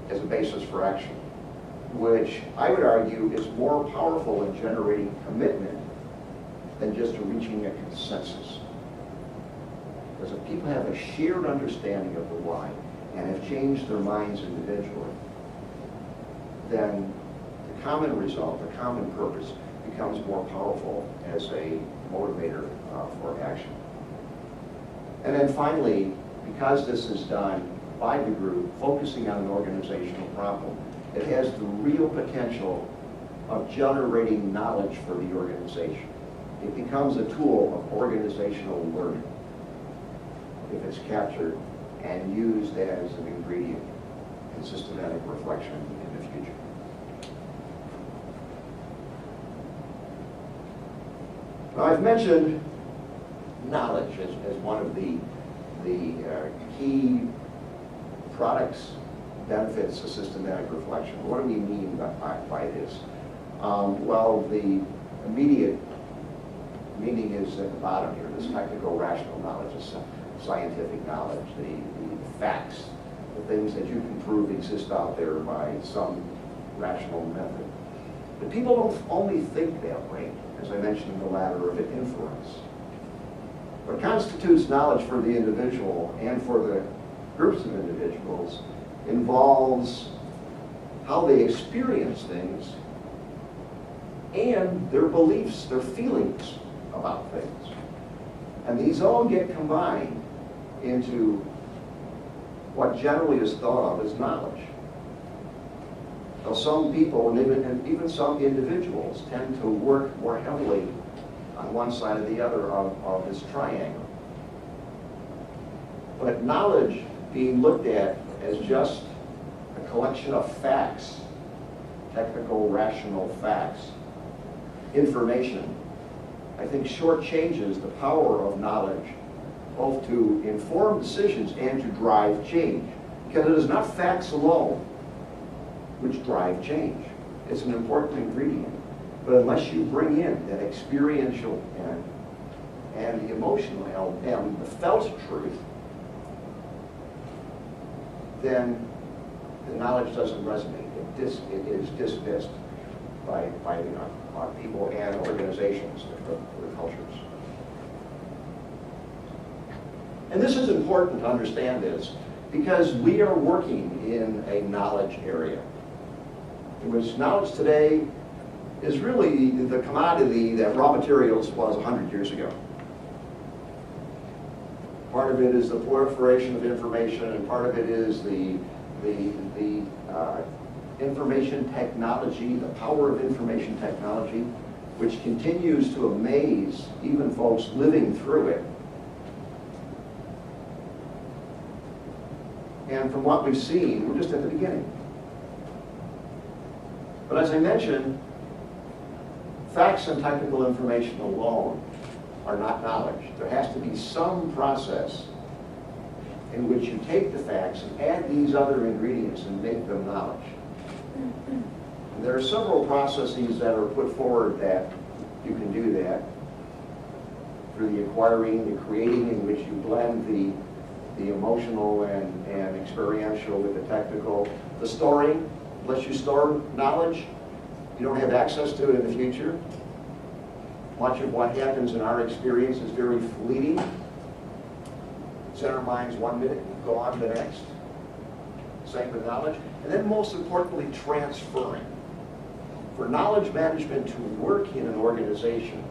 as a basis for action, which I would argue is more powerful in generating commitment than just reaching a consensus. Because if people have a shared understanding of the why and have changed their minds individually, then the common result, the common purpose, becomes more powerful as a motivator for action. And then finally, because this is done by the group, focusing on an organizational problem, it has the real potential of generating knowledge for the organization. It becomes a tool of organizational learning if it's captured and used as an ingredient in systematic reflection in the future. Now, I've mentioned knowledge as one of the key products, benefits of systematic reflection. What do we mean by this? Well, the immediate meaning is at the bottom here, this technical rational knowledge, this scientific knowledge, the facts, the things that you can prove exist out there by some rational method. But people don't only think that way, as I mentioned in the ladder of inference. What constitutes knowledge for the individual and for the groups of individuals involves how they experience things and their beliefs, their feelings about things. And these all get combined into what generally is thought of as knowledge. Now, some people, and even some individuals, tend to work more heavily on one side or the other of this triangle. But knowledge being looked at as just a collection of facts, technical, rational facts, information, I think shortchanges the power of knowledge, both to inform decisions and to drive change. Because it is not facts alone which drive change. It's an important ingredient. But unless you bring in that experiential and the emotional and the felt truth, then the knowledge doesn't resonate. It is dismissed by people and organizations, the cultures. And this is important to understand this because we are working in a knowledge area, in which knowledge today is really the commodity that raw materials was 100 years ago. Part of it is the proliferation of information, and part of it is the information technology, the power of information technology, which continues to amaze even folks living through it. And from what we've seen, we're just at the beginning. But as I mentioned, facts and technical information alone are not knowledge. There has to be some process in which you take the facts and add these other ingredients and make them knowledge. And there are several processes that are put forward that you can do that through the acquiring, the creating, in which you blend the emotional and experiential with the technical. The storing, unless you store knowledge, you don't have access to it in the future. Much of what happens in our experience is very fleeting. It's in our minds 1 minute and go on to the next. Same with knowledge. And then most importantly, transferring. For knowledge management to work in an organization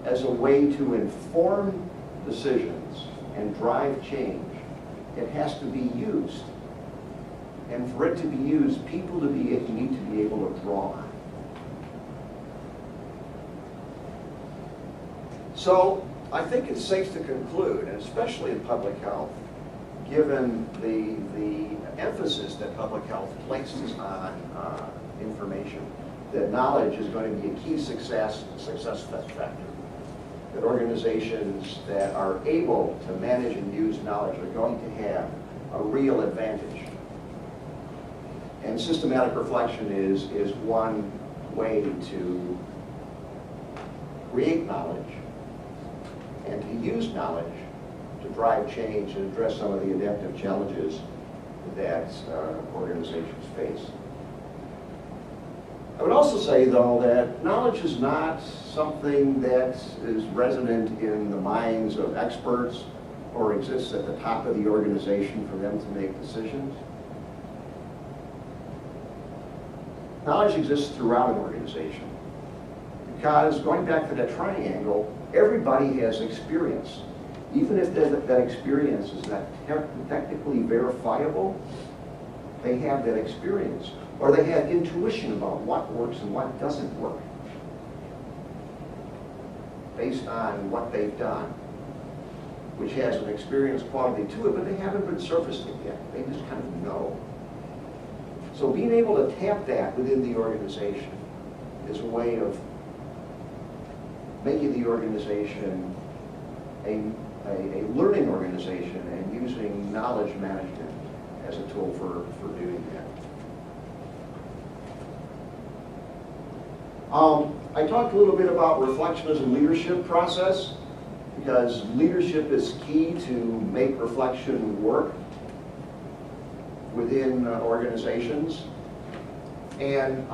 as a way to inform decisions and drive change, it has to be used. And for it to be used, people need to be able to draw on. So I think it's safe to conclude, and especially in public health, given the emphasis that public health places on information, that knowledge is going to be a key success factor. That organizations that are able to manage and use knowledge are going to have a real advantage. And systematic reflection is one way to create knowledge and to use knowledge to drive change and address some of the adaptive challenges that organizations face. I would also say, though, that knowledge is not something that is resonant in the minds of experts or exists at the top of the organization for them to make decisions. Knowledge exists throughout an organization. Because going back to that triangle, everybody has experience. Even if that experience is not technically verifiable, they have that experience. Or they have intuition about what works and what doesn't work, based on what they've done, which has an experience quality to it, but they haven't been surfaced it yet. They just kind of know. So being able to tap that within the organization is a way of making the organization a learning organization and using knowledge management as a tool for doing that. I talked a little bit about reflection as a leadership process, because leadership is key to make reflection work within organizations. And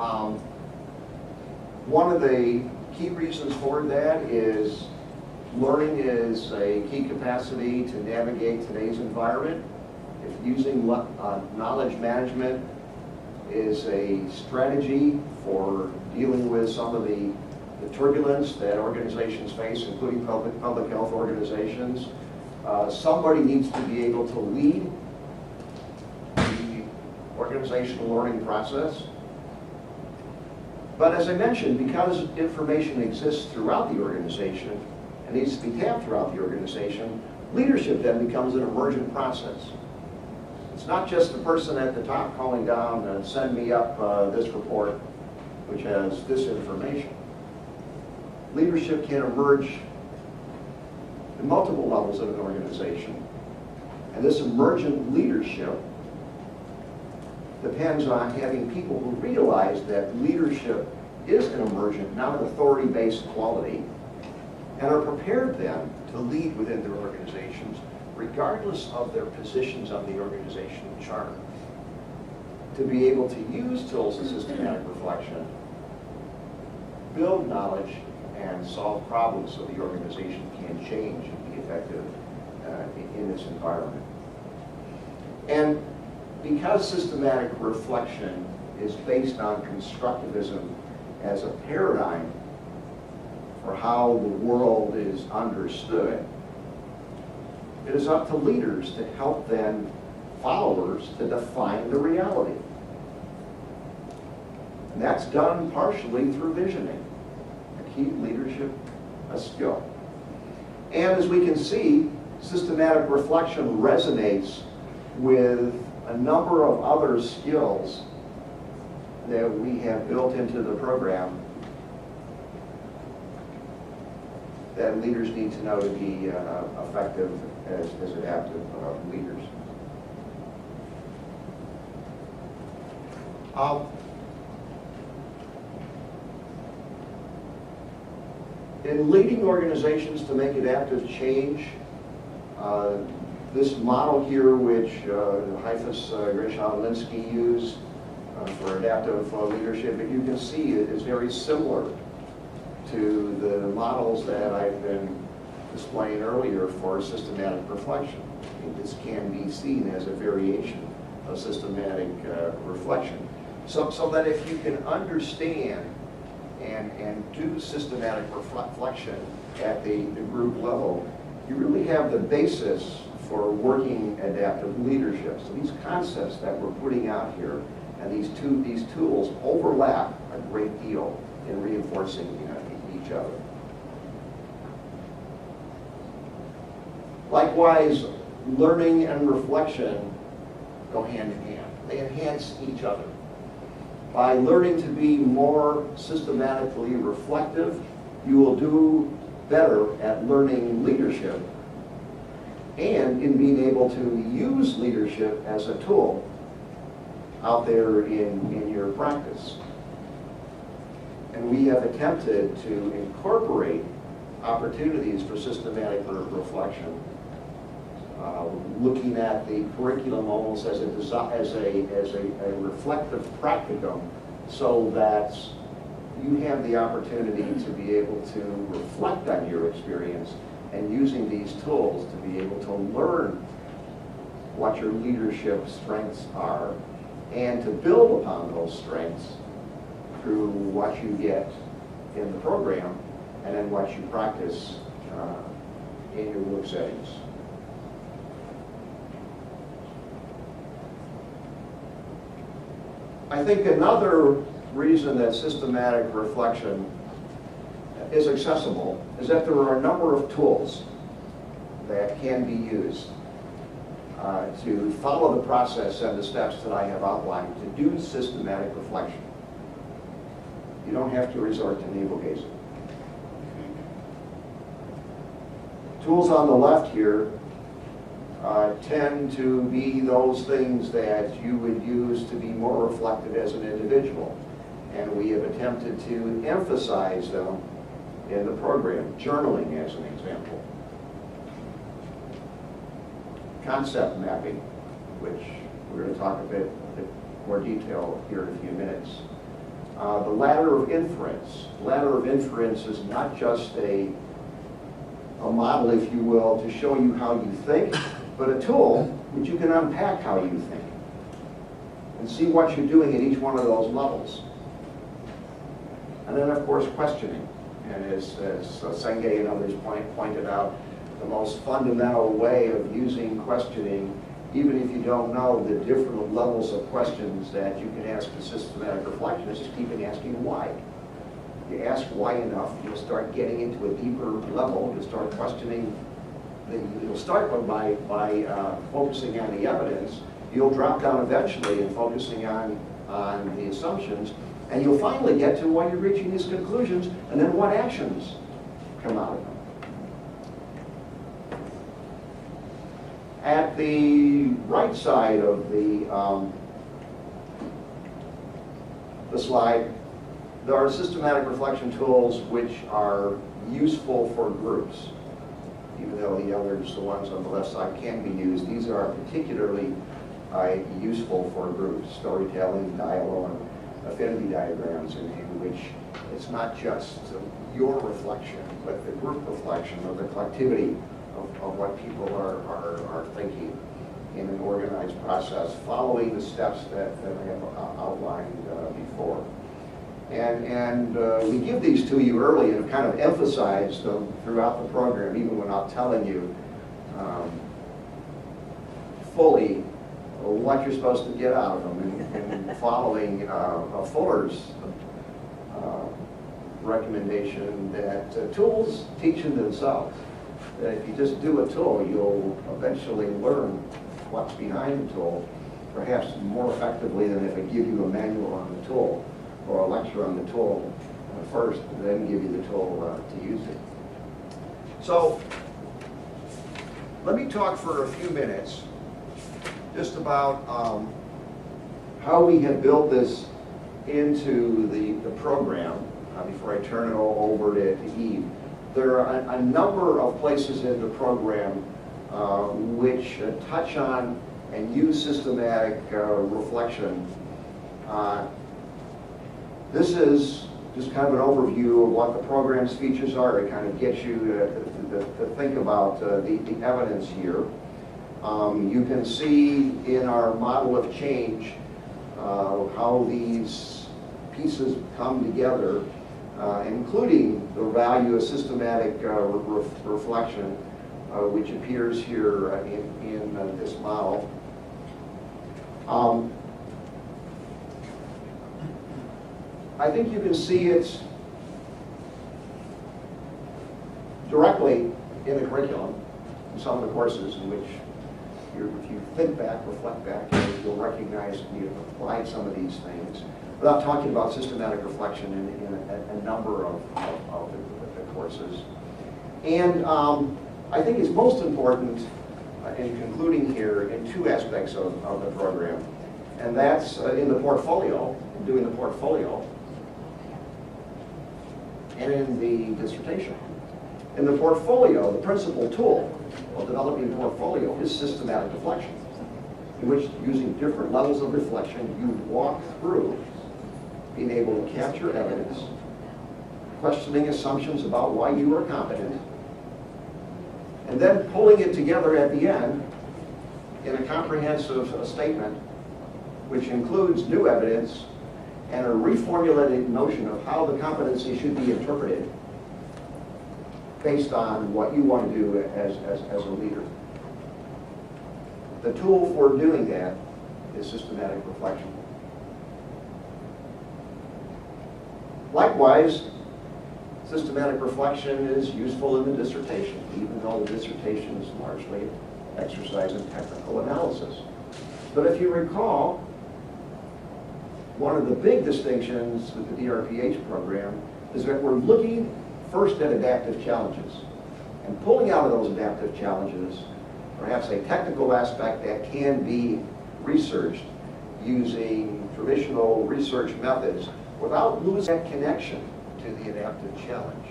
one of the key reasons for that is learning is a key capacity to navigate today's environment. If using knowledge management is a strategy for dealing with some of the turbulence that organizations face, including public health organizations, somebody needs to be able to lead the organizational learning process. But as I mentioned, because information exists throughout the organization and needs to be tapped throughout the organization, leadership then becomes an emergent process. It's not just the person at the top calling down and send me up this report, which has this information. Leadership can emerge in multiple levels of an organization. And this emergent leadership depends on having people who realize that leadership is an emergent, not an authority-based quality, and are prepared then to lead within their organizations, regardless of their positions on the organizational chart, to be able to use tools of systematic reflection, build knowledge, and solve problems so the organization can change and be effective in this environment. And because systematic reflection is based on constructivism as a paradigm for how the world is understood, it is up to leaders to help then followers to define the reality. And that's done partially through visioning, a key leadership skill. And as we can see, systematic reflection resonates with a number of other skills that we have built into the program that leaders need to know to be effective as adaptive leaders. In leading organizations to make adaptive change, this model here, which Heifetz, Grisha, and Linsky used for adaptive leadership, you can see it is very similar to the models that I've been displaying earlier for systematic reflection. This can be seen as a variation of systematic reflection. So that if you can understand and do systematic reflection at the group level, you really have the basis for working adaptive leadership. So these concepts that we're putting out here and these tools overlap a great deal in reinforcing each other. Likewise, learning and reflection go hand in hand. They enhance each other. By learning to be more systematically reflective, you will do better at learning leadership and in being able to use leadership as a tool out there in your practice. And we have attempted to incorporate opportunities for systematic reflection, looking at the curriculum almost as a reflective practicum, so that you have the opportunity to be able to reflect on your experience and using these tools to be able to learn what your leadership strengths are and to build upon those strengths through what you get in the program, and then watch you practice in your work settings. I think another reason that systematic reflection is accessible is that there are a number of tools that can be used to follow the process and the steps that I have outlined to do systematic reflection. You don't have to resort to navel gazing. Tools on the left here tend to be those things that you would use to be more reflective as an individual. And we have attempted to emphasize them in the program. Journaling, as an example. Concept mapping, which we're going to talk a bit more detail here in a few minutes. The ladder of inference. Ladder of inference is not just a model, if you will, to show you how you think, but a tool which you can unpack how you think and see what you're doing at each one of those levels. And then, of course, questioning. And as Senge and others pointed out, the most fundamental way of using questioning, even if you don't know the different levels of questions that you can ask in systematic reflection, is just keeping asking why. You ask why enough, you'll start getting into a deeper level. You'll start questioning. You'll start by focusing on the evidence. You'll drop down eventually and focusing on the assumptions. And you'll finally get to why you're reaching these conclusions, and then what actions come out of them. At the right side of the slide, there are systematic reflection tools which are useful for groups. Even though the others, the ones on the left side, can be used, these are particularly useful for groups. Storytelling, dialogue, affinity diagrams, in which it's not just your reflection, but the group reflection or the collectivity of what people are thinking in an organized process, following the steps that I have outlined before. And we give these to you early and kind of emphasize them throughout the program, even without telling you fully what you're supposed to get out of them, and following Fuller's recommendation that tools teach in themselves. That if you just do a tool, you'll eventually learn what's behind the tool, perhaps more effectively than if I give you a manual on the tool or a lecture on the tool first, and then give you the tool to use it. So let me talk for a few minutes just about how we have built this into the program before I turn it all over to Eve. There are a number of places in the program which touch on and use systematic reflection. This is just kind of an overview of what the program's features are. It kind of gets you to think about the evidence here. You can see in our model of change how these pieces come together, including the value of systematic reflection, which appears here in this model. I think you can see it directly in the curriculum, in some of the courses in which if you think back, reflect back, you'll recognize you've applied some of these things, without talking about systematic reflection in a number of the courses. And I think it's most important in concluding here in two aspects of the program, and that's in the portfolio, doing the portfolio, and in the dissertation. In the portfolio, the principal tool of developing a portfolio is systematic reflection, in which, using different levels of reflection, you walk through being able to capture evidence, questioning assumptions about why you are competent, and then pulling it together at the end in a comprehensive statement which includes new evidence and a reformulated notion of how the competency should be interpreted based on what you want to do as a leader. The tool for doing that is systematic reflection. Likewise, systematic reflection is useful in the dissertation, even though the dissertation is largely exercise in technical analysis. But if you recall, one of the big distinctions with the DrPH program is that we're looking first at adaptive challenges and pulling out of those adaptive challenges perhaps a technical aspect that can be researched using traditional research methods without losing that connection to the adaptive challenge.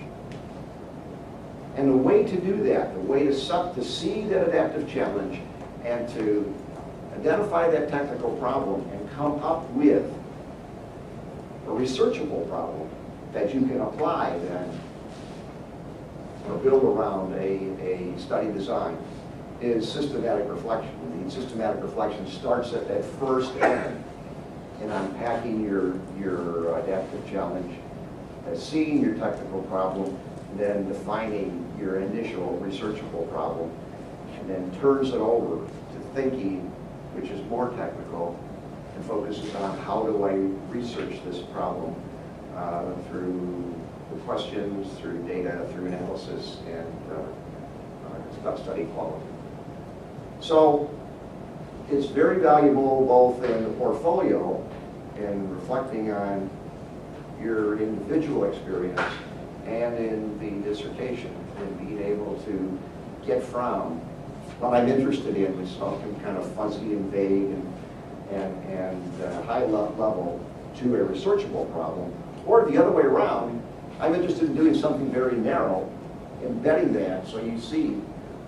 And the way to do that, the way to see that adaptive challenge and to identify that technical problem and come up with a researchable problem that you can apply then or build around a study design is systematic reflection. The systematic reflection starts at that first end in unpacking your adaptive challenge, seeing your technical problem, then defining your initial researchable problem, and then turns it over to thinking, which is more technical, and focuses on how do I research this problem through the questions, through data, through analysis, and study quality. So it's very valuable both in the portfolio and reflecting on your individual experience and in the dissertation and being able to get from what I'm interested in, which is often kind of fuzzy and vague and high level, to a researchable problem, or the other way around. I'm interested in doing something very narrow, embedding that so you see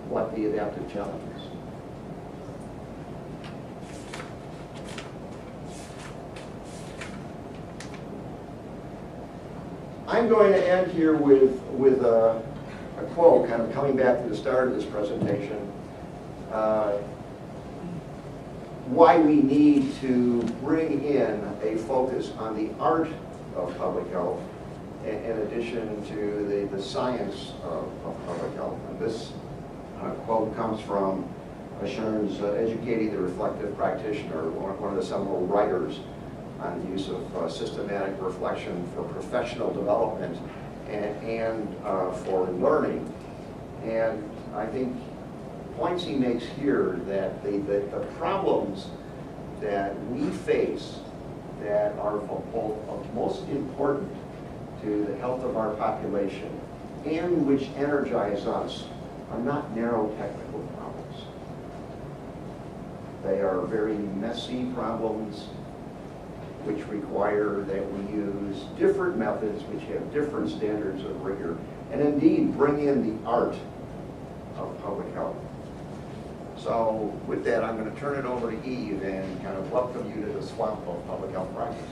what the adaptive challenge is. I'm going to end here with a quote, kind of coming back to the start of this presentation. Why we need to bring in a focus on the art of public health in addition to the science of public health. And this quote comes from Ashern's Educating the Reflective Practitioner, one of the seminal writers on the use of systematic reflection for professional development and for learning. And I think points he makes here that the problems that we face that are both most important to the health of our population and which energize us are not narrow technical problems. They are very messy problems which require that we use different methods which have different standards of rigor and indeed bring in the art of public health. So with that, I'm going to turn it over to Eve and kind of welcome you to the swamp of public health practice.